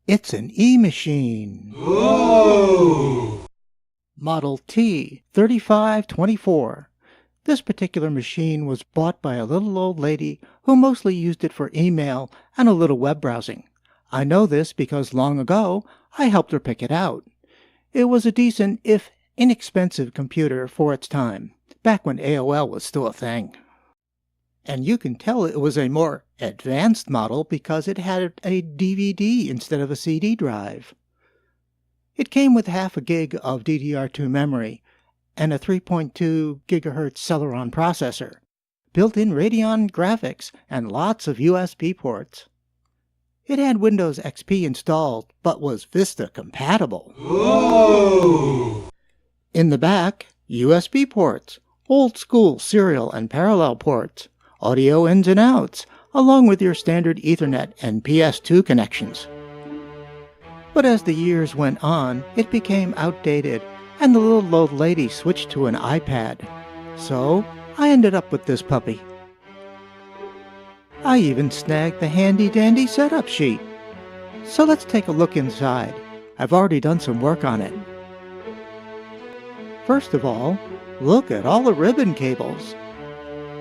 It's an Emachine. Ooh! Model T3524. This particular machine was bought by a little old lady who mostly used it for email and a little web browsing. I know this because long ago I helped her pick it out. It was a decent, if inexpensive, computer for its time, back when AOL was still a thing. And you can tell it was a more advanced model because it had a DVD instead of a CD drive. It came with half a gig of DDR2 memory and a 3.2 GHz Celeron processor, built-in Radeon graphics, and lots of USB ports. It had Windows XP installed, but was Vista compatible. Ooh! In the back, USB ports, old-school serial and parallel ports, audio ins and outs, along with your standard Ethernet and PS2 connections. But as the years went on, it became outdated, and the little old lady switched to an iPad. So I ended up with this puppy. I even snagged the handy-dandy setup sheet. So let's take a look inside. I've already done some work on it. First of all, look at all the ribbon cables.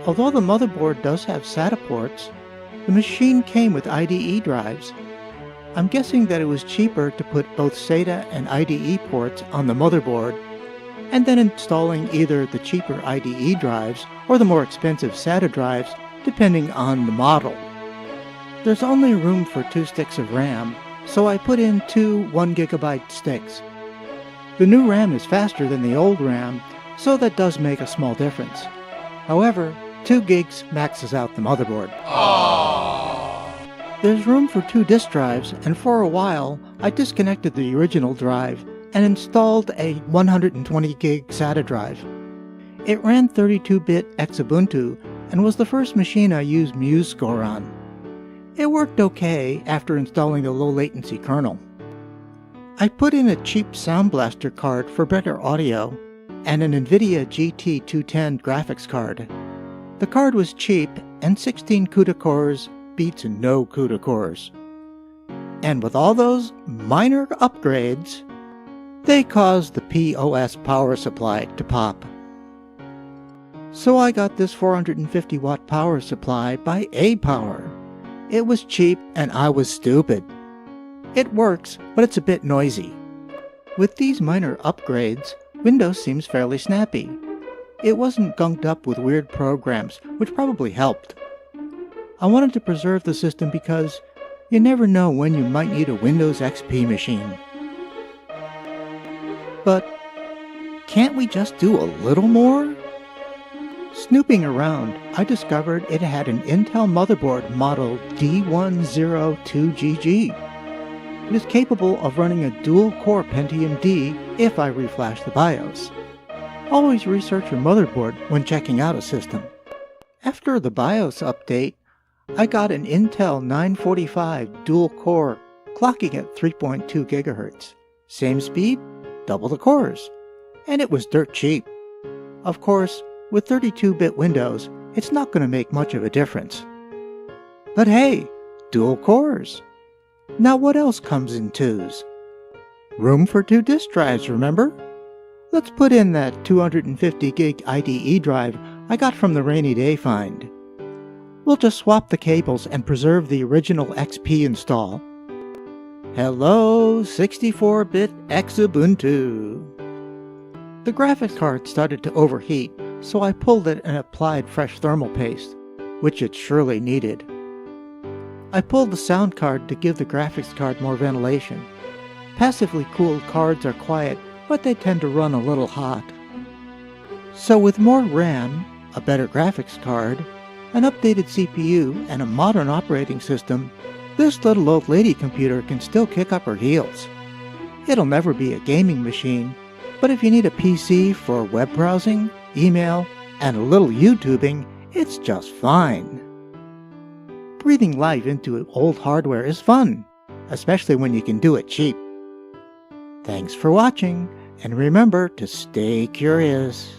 Although the motherboard does have SATA ports, the machine came with IDE drives. I'm guessing that it was cheaper to put both SATA and IDE ports on the motherboard, and then installing either the cheaper IDE drives or the more expensive SATA drives, depending on the model. There's only room for 2 sticks of RAM, so I put in 2 1GB sticks. The new RAM is faster than the old RAM, so that does make a small difference. However, 2 gigs maxes out the motherboard. Aww. There's room for 2 disk drives, and for a while, I disconnected the original drive and installed a 120 gig SATA drive. It ran 32-bit Xubuntu and was the first machine I used MuseScore on. It worked okay after installing the low-latency kernel. I put in a cheap Sound Blaster card for better audio and an NVIDIA GT210 graphics card. The card was cheap, and 16 CUDA cores beats no CUDA cores. And with all those minor upgrades, they caused the POS power supply to pop. So I got this 450 watt power supply by A-Power. It was cheap and I was stupid. It works, but it's a bit noisy. With these minor upgrades, Windows seems fairly snappy. It wasn't gunked up with weird programs, which probably helped. I wanted to preserve the system because you never know when you might need a Windows XP machine. But can't we just do a little more? Snooping around, I discovered it had an Intel motherboard model D102GG. It is capable of running a dual-core Pentium D if I reflash the BIOS. Always research your motherboard when checking out a system. After the BIOS update, I got an Intel 945 dual-core, clocking at 3.2 GHz. Same speed, double the cores, and it was dirt cheap. Of course, with 32-bit Windows, it's not going to make much of a difference. But hey, dual cores. Now what else comes in 2s? Room for 2 disk drives, remember? Let's put in that 250 gig IDE drive I got from the rainy day find. We'll just swap the cables and preserve the original XP install. Hello, 64-bit Xubuntu. The graphics card started to overheat, so I pulled it and applied fresh thermal paste, which it surely needed. I pulled the sound card to give the graphics card more ventilation. Passively cooled cards are quiet, but they tend to run a little hot. So with more RAM, a better graphics card, an updated CPU, and a modern operating system, this little old lady computer can still kick up her heels. It'll never be a gaming machine, but if you need a PC for web browsing, email, and a little YouTubing, it's just fine. Breathing life into old hardware is fun, especially when you can do it cheap. Thanks for watching, and remember to stay curious.